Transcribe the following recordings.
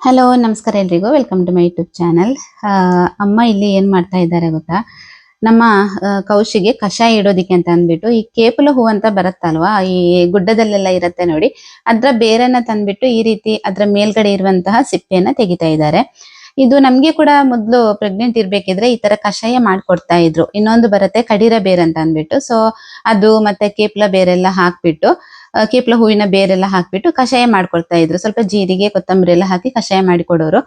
Hello ನಮಸ್ಕಾರ ಎಲ್ರಿಗೂ welcome to my YouTube channel. ಅಮ್ಮ ಇಲ್ಲಿ ಏನ್ ಮಾಡ್ತಾ ಇದ್ದಾರೆ ಗೊತ್ತಾ, ನಮ್ಮ ಕೌಶಿಗೆ ಕಷಾಯ ಇಡೋದಿಕ್ಕೆ ಅಂತ ಅಂದ್ಬಿಟ್ಟು ಈ ಕೇಪಲ ಹೂ ಅಂತ ಬರುತ್ತಲ್ವಾ, ಈ ಗುಡ್ಡದಲ್ಲೆಲ್ಲ ಇರುತ್ತೆ ನೋಡಿ, ಅದ್ರ ಬೇರನ್ನ ತಂದ್ಬಿಟ್ಟು ಈ ರೀತಿ ಅದ್ರ ಮೇಲ್ಗಡೆ ಇರುವಂತಹ ಸಿಪ್ಪೆಯನ್ನ ತೆಗಿತಾ ಇದ್ದಾರೆ. ಇದು ನಮ್ಗೆ ಕೂಡ ಮೊದ್ಲು ಪ್ರೆಗ್ನೆಂಟ್ ಇರ್ಬೇಕಿದ್ರೆ ಈ ತರ ಕಷಾಯ ಮಾಡ್ಕೊಡ್ತಾ ಇದ್ರು. ಇನ್ನೊಂದು ಬರುತ್ತೆ ಕಡಿರ ಬೇರ್ ಅಂತ ಅಂದ್ಬಿಟ್ಟು, ಸೊ ಅದು ಮತ್ತೆ ಕೇಪ್ಲ ಬೇರೆಲ್ಲ ಹಾಕ್ಬಿಟ್ಟು ಕೇಪ್ಲ ಹೂವಿನ ಬೇರೆಲ್ಲ ಹಾಕ್ಬಿಟ್ಟು ಕಷಾಯ ಮಾಡ್ಕೊಳ್ತಾ ಇದ್ರು. ಸ್ವಲ್ಪ ಜೀರಿಗೆ ಕೊತ್ತಂಬರಿ ಎಲ್ಲ ಹಾಕಿ ಕಷಾಯ ಮಾಡಿ ಕೊಡೋರು.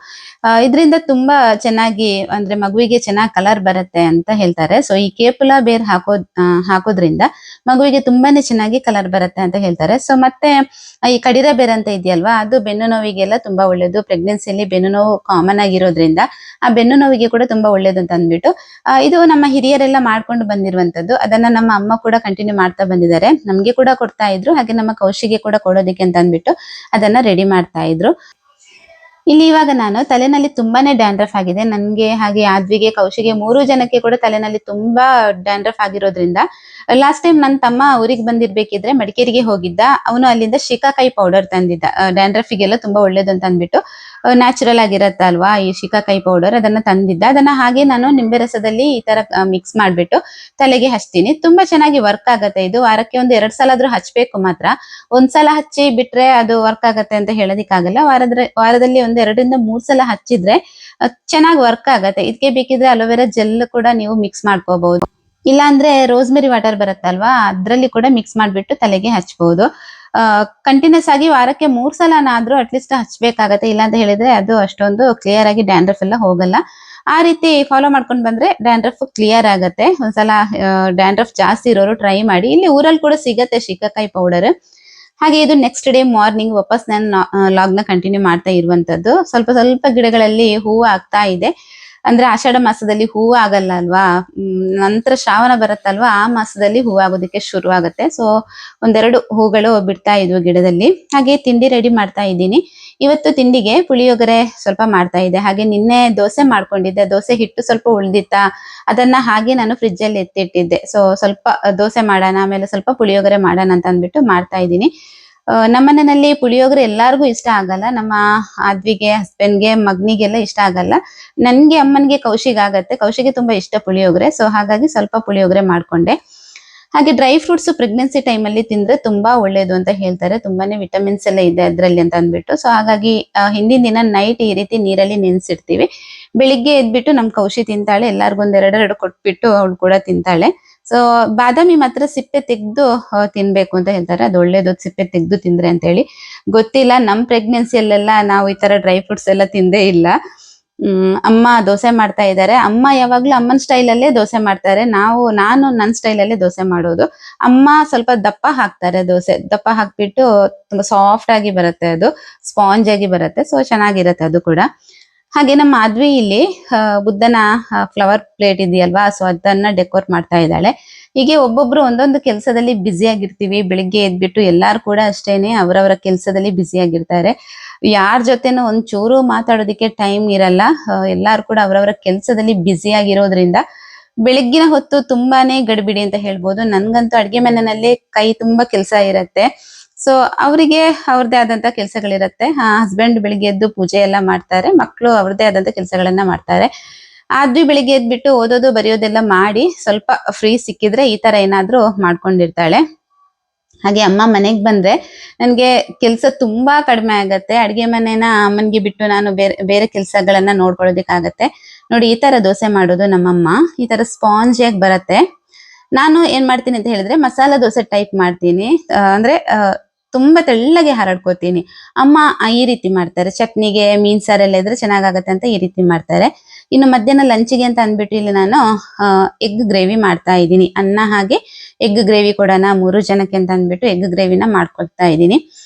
ಇದರಿಂದ ತುಂಬಾ ಚೆನ್ನಾಗಿ ಅಂದ್ರೆ ಮಗುವಿಗೆ ಚೆನ್ನಾಗಿ ಕಲರ್ ಬರುತ್ತೆ ಅಂತ ಹೇಳ್ತಾರೆ. ಸೊ ಈ ಕೇಪಲ ಬೇರ್ ಹಾಕೋದ್ರಿಂದ ಮಗುವಿಗೆ ತುಂಬಾನೇ ಚೆನ್ನಾಗಿ ಕಲರ್ ಬರುತ್ತೆ ಅಂತ ಹೇಳ್ತಾರೆ. ಸೊ ಮತ್ತೆ ಈ ಕಡಿರ ಬೇರ್ ಅಂತ ಇದೆಯಲ್ವಾ, ಅದು ಬೆನ್ನು ನೋವಿಗೆಲ್ಲ ತುಂಬಾ ಒಳ್ಳೇದು. ಪ್ರೆಗ್ನೆನ್ಸಿಯಲ್ಲಿ ಬೆನ್ನು ನೋವು ಕಾಮನ್ ಆಗಿರೋದ್ರಿಂದ ಆ ಬೆನ್ನು ನೋವಿಗೆ ಕೂಡ ತುಂಬಾ ಒಳ್ಳೇದು ಅಂತ ಅಂದ್ಬಿಟ್ಟು ಇದು ನಮ್ಮ ಹಿರಿಯರೆಲ್ಲ ಮಾಡ್ಕೊಂಡು ಬಂದಿರುವಂತದ್ದು. ಅದನ್ನ ನಮ್ಮ ಅಮ್ಮ ಕೂಡ ಕಂಟಿನ್ಯೂ ಮಾಡ್ತಾ ಬಂದಿದ್ದಾರೆ. ನಮ್ಗೆ ಕೂಡ ಕೊಡ್ತಾ ಇದ್ರು, ಹಾಗೆ ನಮ್ಮ ಕೌಶಿಗೆ ಕೂಡ ಕೊಡೋದಿಕ್ಕೆ ಅಂತ ಅಂದ್ಬಿಟ್ಟು ಅದನ್ನ ರೆಡಿ ಮಾಡ್ತಾ ಇದ್ರು. ಇಲ್ಲಿ ಇವಾಗ ನಾನು ತಲೆನಲ್ಲಿ ತುಂಬಾನೇ ಡ್ಯಾಂಡ್ರಫ್ ಆಗಿದೆ ನನ್ಗೆ, ಹಾಗೆ ಆದ್ವಿಗೆ, ಕೌಶಿಗೆ, 3 ಜನಕ್ಕೆ ಕೂಡ ತಲೆನಲ್ಲಿ ತುಂಬಾ ಡ್ಯಾಂಡ್ರಫ್ ಆಗಿರೋದ್ರಿಂದ ಲಾಸ್ಟ್ ಟೈಮ್ ನನ್ನ ತಮ್ಮ ಊರಿಗೆ ಬಂದಿರ್ಬೇಕಿದ್ರೆ ಮಡಿಕೇರಿಗೆ ಹೋಗಿದ್ದ. ಅವನು ಅಲ್ಲಿಂದ ಶಿಕಾಕಾಯಿ ಪೌಡರ್ ತಂದಿದ್ದ. ಡ್ಯಾಂಡ್ರಫಿಗೆಲ್ಲ ತುಂಬಾ ಒಳ್ಳೇದು ಅಂತ ಅಂದ್ಬಿಟ್ಟು ನ್ಯಾಚುರಲ್ ಆಗಿರತ್ತಲ್ವಾ ಈ ಶಿಕಾಕಾಯಿ ಪೌಡರ್, ಅದನ್ನ ತಂದಿದ್ದ. ಅದನ್ನ ಹಾಗೆ ನಾನು ನಿಂಬೆ ರಸದಲ್ಲಿ ಈ ತರ ಮಿಕ್ಸ್ ಮಾಡ್ಬಿಟ್ಟು ತಲೆಗೆ ಹಚ್ತೀನಿ. ತುಂಬಾ ಚೆನ್ನಾಗಿ ವರ್ಕ್ ಆಗತ್ತೆ. ಇದು ವಾರಕ್ಕೆ ಒಂದು 2 ಸಲ ಆದ್ರೂ ಹಚ್ಬೇಕು ಮಾತ್ರ. ಒಂದ್ಸಲ ಹಚ್ಚಿ ಬಿಟ್ರೆ ಅದು ವರ್ಕ್ ಆಗತ್ತೆ ಅಂತ ಹೇಳೋದಿಕ್ಕಾಗಲ್ಲ. ವಾರದಲ್ಲಿ ಒಂದು 2ರಿಂದ 3 ಸಲ ಹಚ್ಚಿದ್ರೆ ಚೆನ್ನಾಗಿ ವರ್ಕ್ ಆಗತ್ತೆ. ಇದಕ್ಕೆ ಬೇಕಿದ್ರೆ ಅಲೋವೆರಾ ಜೆಲ್ ಕೂಡ ನೀವು ಮಿಕ್ಸ್ ಮಾಡ್ಕೋಬಹುದು. ಇಲ್ಲ ಅಂದ್ರೆ ರೋಸ್ಮೆರಿ ವಾಟರ್ ಬರುತ್ತಲ್ವಾ, ಅದ್ರಲ್ಲಿ ಕೂಡ ಮಿಕ್ಸ್ ಮಾಡ್ಬಿಟ್ಟು ತಲೆಗೆ ಹಚ್ಬಹುದು. ಕಂಟಿನ್ಯೂಸ್ ಆಗಿ ವಾರಕ್ಕೆ 3 ಸಲನಾದ್ರೂ ಅಟ್ಲೀಸ್ಟ್ ಹಚ್ಬೇಕಾಗತ್ತೆ. ಇಲ್ಲ ಅಂತ ಹೇಳಿದ್ರೆ ಅದು ಅಷ್ಟೊಂದು ಕ್ಲಿಯರ್ ಆಗಿ ಡ್ಯಾಂಡ್ರಫ್ ಎಲ್ಲ ಹೋಗಲ್ಲ. ಆ ರೀತಿ ಫಾಲೋ ಮಾಡ್ಕೊಂಡು ಬಂದ್ರೆ ಡ್ಯಾಂಡ್ರಫ್ ಕ್ಲಿಯರ್ ಆಗತ್ತೆ. ಒಂದ್ಸಲ ಡ್ಯಾಂಡ್ರಫ್ ಜಾಸ್ತಿ ಇರೋರು ಟ್ರೈ ಮಾಡಿ. ಇಲ್ಲಿ ಊರಲ್ಲಿ ಕೂಡ ಸಿಗತ್ತೆ ಶಿಕಾಕಾಯಿ ಪೌಡರ್. ಹಾಗೆ ಇದು ನೆಕ್ಸ್ಟ್ ಡೇ ಮಾರ್ನಿಂಗ್ ವಾಪಸ್ ನಾನು ಲಾಗ್ ನ ಕಂಟಿನ್ಯೂ ಮಾಡ್ತಾ ಇರುವಂತದ್ದು. ಸ್ವಲ್ಪ ಸ್ವಲ್ಪ ಗಿಡಗಳಲ್ಲಿ ಹೂವು ಆಗ್ತಾ ಇದೆ. ಅಂದ್ರೆ ಆಷಾಢ ಮಾಸದಲ್ಲಿ ಹೂವು ಆಗಲ್ಲ ಅಲ್ವಾ, ನಂತರ ಶ್ರಾವಣ ಬರುತ್ತಲ್ವಾ, ಆ ಮಾಸದಲ್ಲಿ ಹೂವು ಆಗೋದಕ್ಕೆ ಶುರು ಆಗುತ್ತೆ. ಸೊ 1-2 ಹೂಗಳು ಬಿಡ್ತಾ ಇದ್ವು ಗಿಡದಲ್ಲಿ. ಹಾಗೆ ತಿಂಡಿ ರೆಡಿ ಮಾಡ್ತಾ ಇದ್ದೀನಿ. ಇವತ್ತು ತಿಂಡಿಗೆ ಪುಳಿಯೋಗರೆ ಸ್ವಲ್ಪ ಮಾಡ್ತಾ ಇದ್ದೆ. ಹಾಗೆ ನಿನ್ನೆ ದೋಸೆ ಮಾಡ್ಕೊಂಡಿದ್ದೆ. ದೋಸೆ ಹಿಟ್ಟು ಸ್ವಲ್ಪ ಉಳ್ದಿತ್ತ, ಅದನ್ನ ಹಾಗೆ ನಾನು ಫ್ರಿಜ್ ಅಲ್ಲಿ ಎತ್ತಿಟ್ಟಿದ್ದೆ. ಸೊ ಸ್ವಲ್ಪ ದೋಸೆ ಮಾಡೋಣ, ಆಮೇಲೆ ಸ್ವಲ್ಪ ಪುಳಿಯೋಗರೆ ಮಾಡೋಣ ಅಂತ ಅಂದ್ಬಿಟ್ಟು ಮಾಡ್ತಾ ಇದ್ದೀನಿ. ನಮ್ಮನೆಯಲ್ಲಿ ಪುಳಿಯೋಗರೆ ಎಲ್ಲಾರ್ಗೂ ಇಷ್ಟ ಆಗಲ್ಲ. ನಮ್ಮ ಆದ್ವಿಗೆ, ಹಸ್ಬೆಂಡ್ಗೆ, ಮಗನಿಗೆಲ್ಲ ಇಷ್ಟ ಆಗಲ್ಲ. ನನ್ಗೆ, ಅಮ್ಮನ್ಗೆ, ಕೌಶಿಗ್ ಆಗತ್ತೆ. ಕೌಶಿಗೆ ತುಂಬಾ ಇಷ್ಟ ಪುಳಿಯೋಗರೆ. ಸೊ ಹಾಗಾಗಿ ಸ್ವಲ್ಪ ಪುಳಿಯೋಗರೆ ಮಾಡ್ಕೊಂಡೆ. ಹಾಗೆ ಡ್ರೈ ಫ್ರೂಟ್ಸ್ ಪ್ರೆಗ್ನೆನ್ಸಿ ಟೈಮ್ ಅಲ್ಲಿ ತಿಂದ್ರೆ ತುಂಬಾ ಒಳ್ಳೇದು ಅಂತ ಹೇಳ್ತಾರೆ. ತುಂಬಾನೇ ವಿಟಮಿನ್ಸ್ ಎಲ್ಲ ಇದೆ ಅದ್ರಲ್ಲಿ ಅಂತ ಅಂದ್ಬಿಟ್ಟು. ಸೊ ಹಾಗಾಗಿ ಹಿಂದಿನ ದಿನ ನೈಟ್ ಈ ರೀತಿ ನೀರಲ್ಲಿ ನೆನ್ಸಿಡ್ತೀವಿ. ಬೆಳಿಗ್ಗೆ ಎದ್ಬಿಟ್ಟು ನಮ್ ಕೌಶಿ ತಿಂತಾಳೆ. ಎಲ್ಲಾರ್ಗು 2 ಕೊಟ್ಬಿಟ್ಟು ಅವಳು ಕೂಡ ತಿಂತಾಳೆ. ಸೊ ಬಾದಾಮಿ ಮಾತ್ರ ಸಿಪ್ಪೆ ತೆಗ್ದು ತಿನ್ಬೇಕು ಅಂತ ಹೇಳ್ತಾರೆ. ಅದು ಒಳ್ಳೇದು ಸಿಪ್ಪೆ ತೆಗ್ದು ತಿಂದ್ರೆ ಅಂತ ಹೇಳಿ. ಗೊತ್ತಿಲ್ಲ, ನಮ್ ಪ್ರೆಗ್ನೆನ್ಸಿಯಲ್ಲೆಲ್ಲ ನಾವು ಈ ತರ ಡ್ರೈ ಫ್ರೂಟ್ಸ್ ಎಲ್ಲ ತಿಂದೇ ಇಲ್ಲ. ಅಮ್ಮ ದೋಸೆ ಮಾಡ್ತಾ ಇದ್ದಾರೆ. ಅಮ್ಮ ಯಾವಾಗ್ಲೂ ಅಮ್ಮನ ಸ್ಟೈಲ್ ಅಲ್ಲೇ ದೋಸೆ ಮಾಡ್ತಾರೆ. ನಾನು ನನ್ನ ಸ್ಟೈಲ್ ಅಲ್ಲೇ ದೋಸೆ ಮಾಡೋದು. ಅಮ್ಮ ಸ್ವಲ್ಪ ದಪ್ಪ ಹಾಕ್ತಾರೆ. ದೋಸೆ ದಪ್ಪ ಹಾಕ್ಬಿಟ್ಟು ತುಂಬಾ ಸಾಫ್ಟ್ ಆಗಿ ಬರುತ್ತೆ, ಅದು ಸ್ಪಾಂಜ್ ಆಗಿ ಬರುತ್ತೆ. ಸೊ ಚೆನ್ನಾಗಿರುತ್ತೆ ಅದು ಕೂಡ. ಹಾಗೆ ನಮ್ಮ ಮಾಧವಿ ಇಲ್ಲಿ ಬುದ್ಧನ ಫ್ಲವರ್ ಪ್ಲೇಟ್ ಇದೆಯಲ್ವಾ, ಸೊ ಅದನ್ನ ಡೆಕೋರ್ ಮಾಡ್ತಾ ಇದ್ದಾಳೆ. ಹೀಗೆ ಒಬ್ಬೊಬ್ರು ಒಂದೊಂದು ಕೆಲಸದಲ್ಲಿ ಬ್ಯುಸಿ ಆಗಿರ್ತೀವಿ. ಬೆಳಿಗ್ಗೆ ಎದ್ಬಿಟ್ಟು ಎಲ್ಲಾರು ಕೂಡ ಅಷ್ಟೇನೆ ಅವರವರ ಕೆಲಸದಲ್ಲಿ ಬ್ಯುಸಿ ಆಗಿರ್ತಾರೆ. ಯಾರ ಜೊತೆನೂ ಒಂಚೂರು ಮಾತಾಡೋದಿಕ್ಕೆ ಟೈಮ್ ಇರಲ್ಲ. ಎಲ್ಲಾರು ಕೂಡ ಅವರವರ ಕೆಲಸದಲ್ಲಿ ಬ್ಯುಸಿ ಆಗಿರೋದ್ರಿಂದ ಬೆಳಗ್ಗಿನ ಹೊತ್ತು ತುಂಬಾನೇ ಗಡಿಬಿಡಿ ಅಂತ ಹೇಳ್ಬೋದು. ನನ್ಗಂತೂ ಅಡ್ಗೆ ಮನೆಯಲ್ಲಿ ಕೈ ತುಂಬಾ ಕೆಲಸ ಇರತ್ತೆ. ಸೊ ಅವರಿಗೆ ಅವ್ರದ್ದೇ ಆದಂತ ಕೆಲಸಗಳಿರತ್ತೆ. ಹಸ್ಬೆಂಡ್ ಬೆಳಿಗ್ಗೆ ಎದ್ದು ಪೂಜೆ ಎಲ್ಲ ಮಾಡ್ತಾರೆ, ಮಕ್ಕಳು ಅವ್ರದ್ದೇ ಆದಂತ ಕೆಲಸಗಳನ್ನ ಮಾಡ್ತಾರೆ. ಆದ್ವಿ ಬೆಳಿಗ್ಗೆ ಎದ್ಬಿಟ್ಟು ಓದೋದು ಬರೆಯೋದೆಲ್ಲ ಮಾಡಿ ಸ್ವಲ್ಪ ಫ್ರೀ ಸಿಕ್ಕಿದ್ರೆ ಈ ತರ ಏನಾದ್ರೂ ಮಾಡ್ಕೊಂಡಿರ್ತಾಳೆ. ಹಾಗೆ ಅಮ್ಮ ಮನೆಗ್ ಬಂದ್ರೆ ನನ್ಗೆ ಕೆಲ್ಸ ತುಂಬಾ ಕಡಿಮೆ ಆಗತ್ತೆ. ಅಡ್ಗೆ ಮನೆನ ಅಮ್ಮನ್ಗೆ ಬಿಟ್ಟು ನಾನು ಬೇರೆ ಕೆಲ್ಸಗಳನ್ನ ನೋಡ್ಕೊಳ್ಳೋದಿಕ್ಕಾಗತ್ತೆ. ನೋಡಿ, ಈ ತರ ದೋಸೆ ಮಾಡೋದು ನಮ್ಮಮ್ಮ. ಈ ತರ ಸ್ಪಾಂಜಿಯಾಗಿ ಬರತ್ತೆ. ನಾನು ಏನ್ ಮಾಡ್ತೀನಿ ಅಂತ ಹೇಳಿದ್ರೆ ಮಸಾಲಾ ದೋಸೆ ಟೈಪ್ ಮಾಡ್ತೀನಿ. ಅಂದ್ರೆ ತುಂಬಾ ತೆಳ್ಳಗೆ ಹರಡ್ಕೋತೀನಿ. ಅಮ್ಮ ಈ ರೀತಿ ಮಾಡ್ತಾರೆ. ಚಟ್ನಿಗೆ, ಮೀನ್ ಸಾರೆಲ್ಲ ಇದ್ರೆ ಚೆನ್ನಾಗಾಗತ್ತೆ ಅಂತ ಈ ರೀತಿ ಮಾಡ್ತಾರೆ. ಇನ್ನು ಮಧ್ಯಾಹ್ನ ಲಂಚಿಗೆ ಅಂತ ಅಂದ್ಬಿಟ್ಟು ಇಲ್ಲಿ ನಾನು ಎಗ್ ಗ್ರೇವಿ ಮಾಡ್ತಾ ಇದ್ದೀನಿ. ಅನ್ನ ಹಾಗೆ ಎಗ್ ಗ್ರೇವಿ ಕೊಡೋಣ 3 ಜನಕ್ಕೆ ಅಂತ ಅಂದ್ಬಿಟ್ಟು ಎಗ್ ಗ್ರೇವಿನ ಮಾಡ್ಕೊಳ್ತಾ ಇದ್ದೀನಿ.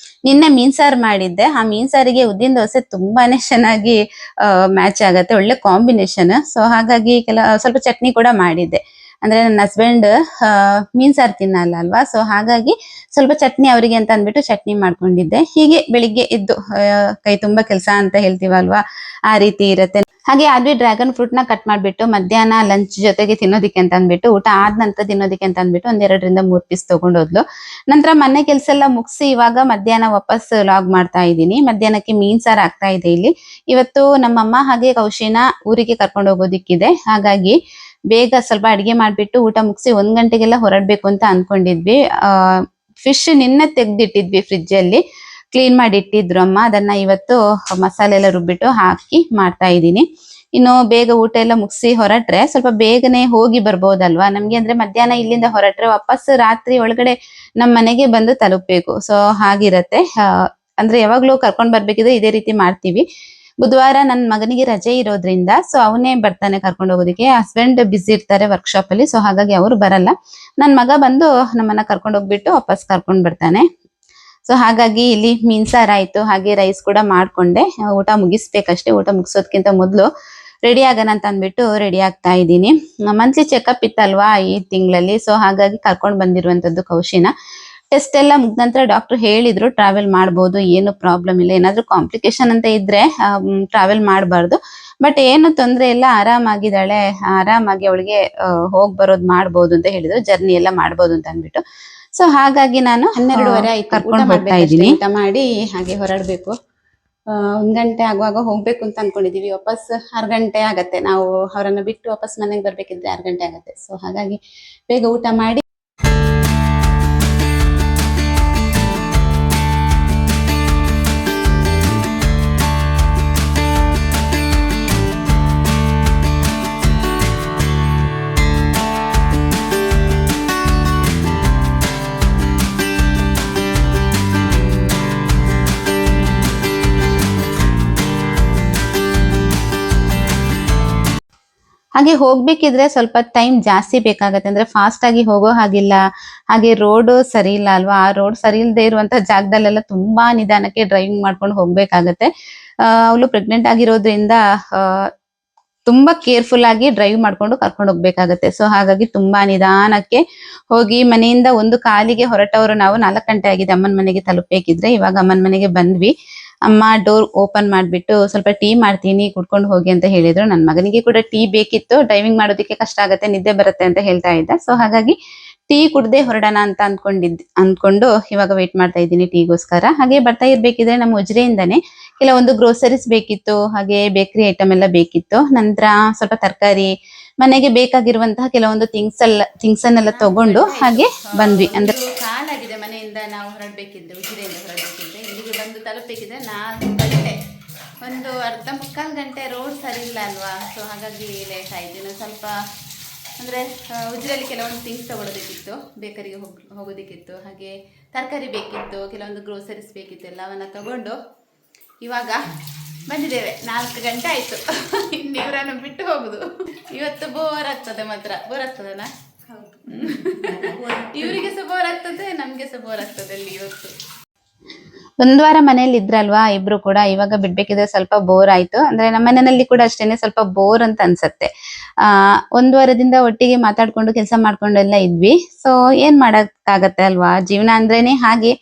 ನಿನ್ನೆ ಮೀನ್ ಸಾರು ಮಾಡಿದ್ದೆ. ಆ ಮೀನ್ ಸಾರಿಗೆ ಉದ್ದಿನ ದೋಸೆ ತುಂಬಾನೇ ಚೆನ್ನಾಗಿ ಮ್ಯಾಚ್ ಆಗತ್ತೆ, ಒಳ್ಳೆ ಕಾಂಬಿನೇಷನ್. ಸೊ ಹಾಗಾಗಿ ಸ್ವಲ್ಪ ಚಟ್ನಿ ಕೂಡ ಮಾಡಿದ್ದೆ. ಅಂದ್ರೆ ನನ್ನ ಹಸ್ಬೆಂಡ್ ಮೀನ್ ಸಾರು ತಿನ್ನಲ್ಲ ಅಲ್ವಾ, ಸೊ ಹಾಗಾಗಿ ಸ್ವಲ್ಪ ಚಟ್ನಿ ಅವರಿಗೆ ಅಂತ ಅಂದ್ಬಿಟ್ಟು ಚಟ್ನಿ ಮಾಡ್ಕೊಂಡಿದ್ದೆ. ಹೀಗೆ ಬೆಳಿಗ್ಗೆ ಇದ್ದು ಕೈ ತುಂಬಾ ಕೆಲಸ ಅಂತ ಹೇಳ್ತೀವಲ್ವಾ, ಆ ರೀತಿ ಇರುತ್ತೆ. ಹಾಗೆ ಆದ್ವಿ ಡ್ರ್ಯಾಗನ್ ಫ್ರೂಟ್ ನ ಕಟ್ ಮಾಡ್ಬಿಟ್ಟು ಮಧ್ಯಾಹ್ನ ಲಂಚ್ ಜೊತೆಗೆ ತಿನ್ನೋದಿಕ್ಕೆ ಅಂತ ಅಂದ್ಬಿಟ್ಟು, ಊಟ ಆದ ನಂತರ ತಿನ್ನೋದಿಕ್ಕೆ ಅಂತ ಅಂದ್ಬಿಟ್ಟು ಒಂದ್ 2 ರಿಂದ 3 ಪೀಸ್ ತಗೊಂಡೋದ್ಲು. ನಂತರ ಮನೆ ಕೆಲಸ ಎಲ್ಲ ಮುಗಿಸಿ ಇವಾಗ ಮಧ್ಯಾಹ್ನ ವಾಪಸ್ ಲಾಗ್ ಮಾಡ್ತಾ ಇದ್ದೀನಿ. ಮಧ್ಯಾಹ್ನಕ್ಕೆ ಮೀನ್ ಸಾರು ಆಗ್ತಾ ಇದೆ ಇಲ್ಲಿ. ಇವತ್ತು ನಮ್ಮಮ್ಮ ಹಾಗೆ ಕೌಶಿನ ಊರಿಗೆ ಕರ್ಕೊಂಡು ಹೋಗೋದಿಕ್ಕಿದೆ, ಹಾಗಾಗಿ ಬೇಗ ಸ್ವಲ್ಪ ಅಡಿಗೆ ಮಾಡ್ಬಿಟ್ಟು ಊಟ ಮುಗಿಸಿ 1 ಗಂಟೆಗೆಲ್ಲ ಹೊರಡ್ಬೇಕು ಅಂತ ಅನ್ಕೊಂಡಿದ್ವಿ. ಫಿಶ್ ನಿನ್ನೆ ತೆಗ್ದಿಟ್ಟಿದ್ವಿ ಫ್ರಿಡ್ಜ್ ಅಲ್ಲಿ, ಕ್ಲೀನ್ ಮಾಡಿ ಇಟ್ಟಿದ್ರು ಅಮ್ಮ. ಅದನ್ನ ಇವತ್ತು ಮಸಾಲೆ ಎಲ್ಲ ರುಬ್ಬಿಟ್ಟು ಹಾಕಿ ಮಾಡ್ತಾ ಇದ್ದೀನಿ. ಇನ್ನು ಬೇಗ ಊಟ ಎಲ್ಲ ಮುಗಿಸಿ ಹೊರಟ್ರೆ ಸ್ವಲ್ಪ ಬೇಗನೆ ಹೋಗಿ ಬರ್ಬೋದಲ್ವಾ ನಮ್ಗೆ. ಅಂದ್ರೆ ಮಧ್ಯಾಹ್ನ ಇಲ್ಲಿಂದ ಹೊರಟ್ರೆ ವಾಪಸ್ ರಾತ್ರಿ ಒಳಗಡೆ ನಮ್ ಮನೆಗೆ ಬಂದು ತಲುಪಬೇಕು. ಸೊ ಹಾಗಿರತ್ತೆ. ಅಂದ್ರೆ ಯಾವಾಗ್ಲೂ ಕರ್ಕೊಂಡ್ ಬರ್ಬೇಕಿದ್ರೆ ಇದೇ ರೀತಿ ಮಾಡ್ತೀವಿ. ಬುಧವಾರ ನನ್ನ ಮಗನಿಗೆ ರಜೆ ಇರೋದ್ರಿಂದ ಸೊ ಅವನೇ ಬರ್ತಾನೆ ಕರ್ಕೊಂಡು ಹೋಗೋದಿಕ್ಕೆ. ಹಸ್ಬೆಂಡ್ ಬಿಸಿ ಇರ್ತಾರೆ ವರ್ಕ್ಶಾಪ್ ಅಲ್ಲಿ, ಸೊ ಹಾಗಾಗಿ ಅವರು ಬರಲ್ಲ. ನನ್ ಮಗ ಬಂದು ನಮ್ಮನ್ನ ಕರ್ಕೊಂಡು ಹೋಗ್ಬಿಟ್ಟು ವಾಪಸ್ ಕರ್ಕೊಂಡ್ ಬರ್ತಾನೆ. ಸೊ ಹಾಗಾಗಿ ಇಲ್ಲಿ ಮೀನ್ ಸಾರ್ ಆಯ್ತು, ಹಾಗೆ ರೈಸ್ ಕೂಡ ಮಾಡ್ಕೊಂಡೆ. ಊಟ ಮುಗಿಸ್ಬೇಕಷ್ಟೇ. ಊಟ ಮುಗಿಸೋದ್ಕಿಂತ ಮೊದಲು ರೆಡಿ ಆಗೋಣ ಅಂತ ಅಂದ್ಬಿಟ್ಟು ರೆಡಿ ಆಗ್ತಾ ಇದ್ದೀನಿ. ಮಂತ್ಲಿ ಚೆಕಪ್ ಇತ್ತಲ್ವಾ ಈ ತಿಂಗಳಲ್ಲಿ, ಸೊ ಹಾಗಾಗಿ ಕರ್ಕೊಂಡ್ ಬಂದಿರುವಂತದ್ದು ಕೌಶಿನ. ಟೆಸ್ಟ್ ಎಲ್ಲ ಮುಗ್ದ ನಂತರ ಡಾಕ್ಟರ್ ಹೇಳಿದ್ರು ಟ್ರಾವೆಲ್ ಮಾಡ್ಬೋದು, ಏನು ಪ್ರಾಬ್ಲಮ್ ಇಲ್ಲ. ಏನಾದ್ರೂ ಕಾಂಪ್ಲಿಕೇಶನ್ ಅಂತ ಇದ್ರೆ ಟ್ರಾವೆಲ್ ಮಾಡಬಾರ್ದು, ಬಟ್ ಏನು ತೊಂದ್ರೆ ಇಲ್ಲ, ಆರಾಮಾಗಿದ್ದಾಳೆ, ಆರಾಮಾಗಿ ಅವಳಿಗೆ ಹೋಗ್ ಬರೋದ್ ಮಾಡ್ಬೋದು ಅಂತ ಹೇಳಿದ್ರು. ಜರ್ನಿ ಎಲ್ಲ ಮಾಡ್ಬೋದು ಅಂತ ಅಂದ್ಬಿಟ್ಟು. ಸೊ ಹಾಗಾಗಿ ನಾನು 12:30 ಆಯ್ತು ಕರ್ಕೊಂಡು ಬರ್ತಾ ಇದ್ದೀನಿ. ಊಟ ಮಾಡಿ ಹಾಗೆ ಹೊರಡ್ಬೇಕು. 1 ಗಂಟೆ ಆಗುವಾಗ ಹೋಗ್ಬೇಕು ಅಂತ ಅನ್ಕೊಂಡಿದೀವಿ. ವಾಪಸ್ 6 ಗಂಟೆ ಆಗತ್ತೆ. ನಾವು ಅವರನ್ನ ಬಿಟ್ಟು ವಾಪಸ್ ಮನೆಗೆ ಬರ್ಬೇಕಿದ್ರೆ 6 ಗಂಟೆ ಆಗತ್ತೆ. ಸೊ ಹಾಗಾಗಿ ಬೇಗ ಊಟ ಮಾಡಿ ಹಾಗೆ ಹೋಗ್ಬೇಕಿದ್ರೆ ಸ್ವಲ್ಪ ಟೈಮ್ ಜಾಸ್ತಿ ಬೇಕಾಗತ್ತೆ. ಅಂದ್ರೆ ಫಾಸ್ಟ್ ಆಗಿ ಹೋಗೋ ಹಾಗಿಲ್ಲ, ಹಾಗೆ ರೋಡ್ ಸರಿ ಇಲ್ಲ ಅಲ್ವಾ. ಆ ರೋಡ್ ಸರಿ ಇಲ್ಲದೆ ಇರುವಂತ ಜಾಗದಲ್ಲೆಲ್ಲ ತುಂಬಾ ನಿಧಾನಕ್ಕೆ ಡ್ರೈವಿಂಗ್ ಮಾಡ್ಕೊಂಡು ಹೋಗ್ಬೇಕಾಗತ್ತೆ. ಅವಳು ಪ್ರೆಗ್ನೆಂಟ್ ಆಗಿರೋದ್ರಿಂದ ತುಂಬಾ ಕೇರ್ಫುಲ್ ಆಗಿ ಡ್ರೈವ್ ಮಾಡ್ಕೊಂಡು ಕರ್ಕೊಂಡು ಹೋಗ್ಬೇಕಾಗತ್ತೆ. ಸೊ ಹಾಗಾಗಿ ತುಂಬಾ ನಿಧಾನಕ್ಕೆ ಹೋಗಿ ಮನೆಯಿಂದ 1 ಕಾಲಿಗೆ ಹೊರಟವರು ನಾವು 4 ಗಂಟೆ ಆಗಿದೆ ಅಮ್ಮನ ಮನೆಗೆ ತಲುಪಬೇಕಿದ್ರೆ. ಇವಾಗ ಅಮ್ಮನ ಮನೆಗೆ ಬಂದ್ವಿ. ಅಮ್ಮ ಡೋರ್ ಓಪನ್ ಮಾಡ್ಬಿಟ್ಟು ಸ್ವಲ್ಪ ಟೀ ಮಾಡ್ತೀನಿ ಕುಡ್ಕೊಂಡು ಹೋಗಿ ಅಂತ ಹೇಳಿದ್ರು. ನನ್ನ ಮಗನಿಗೆ ಕೂಡ ಟೀ ಬೇಕಿತ್ತು, ಡ್ರೈವಿಂಗ್ ಮಾಡೋದಕ್ಕೆ ಕಷ್ಟ ಆಗತ್ತೆ, ನಿದ್ದೆ ಬರುತ್ತೆ ಅಂತ ಹೇಳ್ತಾ ಇದ್ದ. ಸೊ ಹಾಗಾಗಿ ಟೀ ಕುಡ್ದೆ ಹೊರಡೋಣ ಅಂತ ಅನ್ಕೊಂಡು ಇವಾಗ ವೇಟ್ ಮಾಡ್ತಾ ಇದ್ದೀನಿ ಟೀಗೋಸ್ಕರ. ಹಾಗೆ ಬರ್ತಾ ಇರ್ಬೇಕಿದ್ರೆ ನಮ್ಮ ಉಜಿರೆಯಿಂದಾನೆ ಕೆಲವೊಂದು ಗ್ರೋಸರೀಸ್ ಬೇಕಿತ್ತು, ಹಾಗೆ ಬೇಕರಿ ಐಟಮ್ ಎಲ್ಲ ಬೇಕಿತ್ತು. ನಂತರ ಸ್ವಲ್ಪ ತರಕಾರಿ, ಮನೆಗೆ ಬೇಕಾಗಿರುವಂತಹ ಕೆಲವೊಂದು ಥಿಂಗ್ಸ್ ಅನ್ನೆಲ್ಲ ತಗೊಂಡು ಹಾಗೆ ಬಂದ್ವಿ. ಅಂದ್ರೆ ಕಾಲಾಗಿದೆ ಮನೆಯಿಂದ ನಾವು ಹೊರಡ್ಬೇಕಿದ್ರೆ, ಉಜಿರೆಯಿಂದ ಹೊರಡ್ಬೇಕಿದ್ರೆ ಇಲ್ಲಿಗೆ ಬಂದು ತಲುಪಬೇಕಿದ್ರೆ 4 ಗಂಟೆ, ಒಂದು ಅರ್ಧ ಮುಕ್ಕಾಲು ಗಂಟೆ. ರೋಡ್ ಸರಿ ಇಲ್ಲ ಅಲ್ವಾ, ಸೊ ಹಾಗಾಗಿ ಲೇಟ್ ಆಯ್ತು. ಇನ್ನು ಸ್ವಲ್ಪ ಅಂದರೆ ಉಜಿರೆಯಲ್ಲಿ ಕೆಲವೊಂದು ಥಿಂಗ್ಸ್ ತಗೊಳ್ಳೋದಕ್ಕಿತ್ತು, ಬೇಕರಿಗೆ ಹೋಗೋದಕ್ಕಿತ್ತು, ಹಾಗೆ ತರಕಾರಿ ಬೇಕಿತ್ತು, ಕೆಲವೊಂದು ಗ್ರೋಸರೀಸ್ ಬೇಕಿತ್ತು. ಎಲ್ಲವನ್ನ ತಗೊಂಡು ಇವಾಗ ಬಂದಿದ್ದೇವೆ. 4 ಗಂಟೆ ಆಯಿತು. ಇನ್ನು ಇವರನ್ನು ಬಿಟ್ಟು ಹೋಗುದು. ಇವತ್ತು ಬೋರ್ ಆಗ್ತದೆ, ಮಾತ್ರ ಬೋರ್ ಆಗ್ತದಲ್ಲ. ಇವರಿಗೆ ಸಹ ಬೋರ್ ಆಗ್ತದೆ, ನಮ್ಗೆ ಸಹ ಬೋರ್ ಆಗ್ತದೆ ಅಲ್ಲಿ ಇವತ್ತು. 1 ವಾರ ಮನೇಲಿ ಇದ್ರಲ್ವಾ ಇಬ್ರು ಕೂಡ. ಇವಾಗ ಬಿಡ್ಬೇಕಿದ್ರೆ ಸ್ವಲ್ಪ ಬೋರ್ ಆಯ್ತು. ಅಂದ್ರೆ ನಮ್ಮ ಮನೆಯಲ್ಲಿ ಕೂಡ ಅಷ್ಟೇನೆ ಸ್ವಲ್ಪ ಬೋರ್ ಅಂತ ಅನ್ಸತ್ತೆ. 1 ವಾರದಿಂದ ಒಟ್ಟಿಗೆ ಮಾತಾಡ್ಕೊಂಡು ಕೆಲಸ ಮಾಡ್ಕೊಂಡೆಲ್ಲ ಇದ್ವಿ. ಸೊ ಏನ್ ಮಾಡಕ್ಕಾಗತ್ತೆ ಅಲ್ವಾ, ಜೀವನ ಅಂದ್ರೇನೆ ಹಾಗೆ.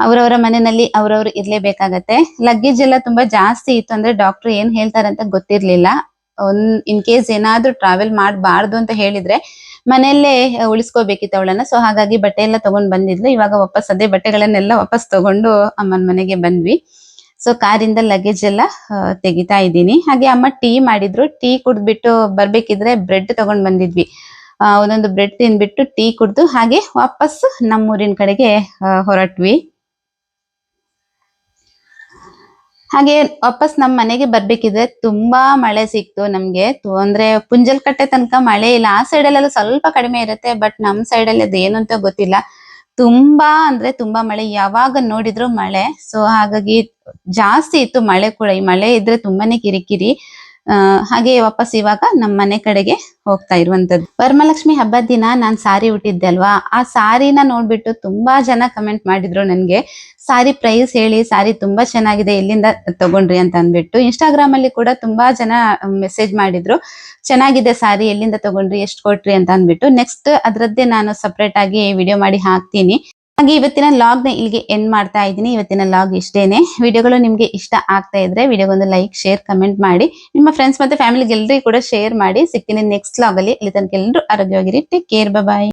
ಅವರವರ ಮನೆಯಲ್ಲಿ ಅವ್ರವ್ರು ಇರ್ಲೇಬೇಕಾಗತ್ತೆ. ಲಗೇಜ್ ಎಲ್ಲ ತುಂಬಾ ಜಾಸ್ತಿ ಇತ್ತು. ಅಂದ್ರೆ ಡಾಕ್ಟರ್ ಏನ್ ಹೇಳ್ತಾರೆ ಅಂತ ಗೊತ್ತಿರ್ಲಿಲ್ಲ. ಇನ್ ಕೇಸ್ ಏನಾದ್ರೂ ಟ್ರಾವೆಲ್ ಮಾಡಬಾರ್ದು ಅಂತ ಹೇಳಿದ್ರೆ ಮನೆಯಲ್ಲೇ ಉಳಿಸ್ಕೋಬೇಕಿತ್ತು ಅವಳನ್ನ. ಸೊ ಹಾಗಾಗಿ ಬಟ್ಟೆ ಎಲ್ಲ ತಗೊಂಡ್ ಬಂದಿದ್ಲು. ಇವಾಗ ವಾಪಸ್ ಅದೇ ಬಟ್ಟೆಗಳನ್ನೆಲ್ಲ ವಾಪಸ್ ತಗೊಂಡು ಅಮ್ಮನ ಮನೆಗೆ ಬಂದ್ವಿ. ಸೊ ಕಾರಿಂದ ಲಗೇಜ್ ಎಲ್ಲ ತೆಗಿತಾ ಇದ್ದೀನಿ. ಹಾಗೆ ಅಮ್ಮ ಟೀ ಮಾಡಿದ್ರು. ಟೀ ಕುಡ್ದ್ಬಿಟ್ಟು ಬರ್ಬೇಕಿದ್ರೆ ಬ್ರೆಡ್ ತಗೊಂಡ್ ಬಂದಿದ್ವಿ. ಒಂದೊಂದು ಬ್ರೆಡ್ ತಿಂದ್ಬಿಟ್ಟು ಟೀ ಕುಡ್ದು ಹಾಗೆ ವಾಪಸ್ ನಮ್ಮೂರಿನ ಕಡೆಗೆ ಹೊರಟ್ವಿ. ಹಾಗೆ ವಾಪಸ್ ನಮ್ ಮನೆಗೆ ಬರ್ಬೇಕಿದ್ರೆ ತುಂಬಾ ಮಳೆ ಸಿಕ್ತು ನಮ್ಗೆ. ಅಂದ್ರೆ ಪುಂಜಲ್ಕಟ್ಟೆ ತನಕ ಮಳೆ ಇಲ್ಲ. ಆ ಸೈಡ್ ಅಲ್ಲೆಲ್ಲ ಸ್ವಲ್ಪ ಕಡಿಮೆ ಇರುತ್ತೆ, ಬಟ್ ನಮ್ ಸೈಡ್ ಅಲ್ಲಿ ಅದೇನು ಅಂತ ಗೊತ್ತಿಲ್ಲ, ತುಂಬಾ ಅಂದ್ರೆ ತುಂಬಾ ಮಳೆ, ಯಾವಾಗ ನೋಡಿದ್ರು ಮಳೆ. ಸೊ ಹಾಗಾಗಿ ಜಾಸ್ತಿ ಇತ್ತು ಮಳೆ ಕೂಡ. ಈ ಮಳೆ ಇದ್ರೆ ತುಂಬಾನೇ ಕಿರಿಕಿರಿ. ಹಾಗೆ ವಾಪಸ್ ಇವಾಗ ನಮ್ಮ ಮನೆ ಕಡೆಗೆ ಹೋಗ್ತಾ ಇರುವಂತದ್ದು. ವರಮಹಾಲಕ್ಷ್ಮಿ ಹಬ್ಬದ ದಿನ ನಾನ್ ಸಾರಿ ಉಟ್ಟಿದ್ದೆ ಅಲ್ವಾ, ಆ ಸಾರಿನ ನೋಡ್ಬಿಟ್ಟು ತುಂಬಾ ಜನ ಕಮೆಂಟ್ ಮಾಡಿದ್ರು ನನ್ಗೆ, ಸಾರಿ ಪ್ರೈಸ್ ಹೇಳಿ, ಸಾರಿ ತುಂಬಾ ಚೆನ್ನಾಗಿದೆ, ಎಲ್ಲಿಂದ ತಗೊಂಡ್ರಿ ಅಂತ ಅಂದ್ಬಿಟ್ಟು. ಇನ್ಸ್ಟಾಗ್ರಾಮ್ ಅಲ್ಲಿ ಕೂಡ ತುಂಬಾ ಜನ ಮೆಸೇಜ್ ಮಾಡಿದ್ರು, ಚೆನ್ನಾಗಿದೆ ಸಾರಿ, ಎಲ್ಲಿಂದ ತಗೊಂಡ್ರಿ, ಎಷ್ಟು ಕೊಟ್ರಿ ಅಂತ ಅಂದ್ಬಿಟ್ಟು. ನೆಕ್ಸ್ಟ್ ಅದ್ರದ್ದೇ ನಾನು ಸಪರೇಟ್ ಆಗಿ ವಿಡಿಯೋ ಮಾಡಿ ಹಾಕ್ತೀನಿ. ಹಾಗೆ ಇವತ್ತಿನ ಲಾಗ್ ನ ಇಲ್ಲಿಗೆ ಎಂಡ್ ಮಾಡ್ತಾ ಇದ್ದೀನಿ. ಇವತ್ತಿನ ಲಾಗ್ ಇಷ್ಟೇನೆ. ವಿಡಿಯೋಗಳು ನಿಮ್ಗೆ ಇಷ್ಟ ಆಗ್ತಾ ಇದ್ರೆ ವಿಡಿಯೋಗೊಂದು ಲೈಕ್, ಶೇರ್, ಕಮೆಂಟ್ ಮಾಡಿ. ನಿಮ್ಮ ಫ್ರೆಂಡ್ಸ್ ಮತ್ತೆ ಫ್ಯಾಮಿಲಿಗೆ ಎಲ್ರಿಗೂ ಕೂಡ ಶೇರ್ ಮಾಡಿ. ಸಿಗ್ತೀನಿ ನೆಕ್ಸ್ಟ್ ಲಾಗ್ ಅಲ್ಲಿ. ಅಲ್ಲಿ ತನಕ ಎಲ್ಲರೂ ಆರೋಗ್ಯವಾಗಿರಿ. ಟೇಕ್ ಕೇರ್, ಬಾಯ್.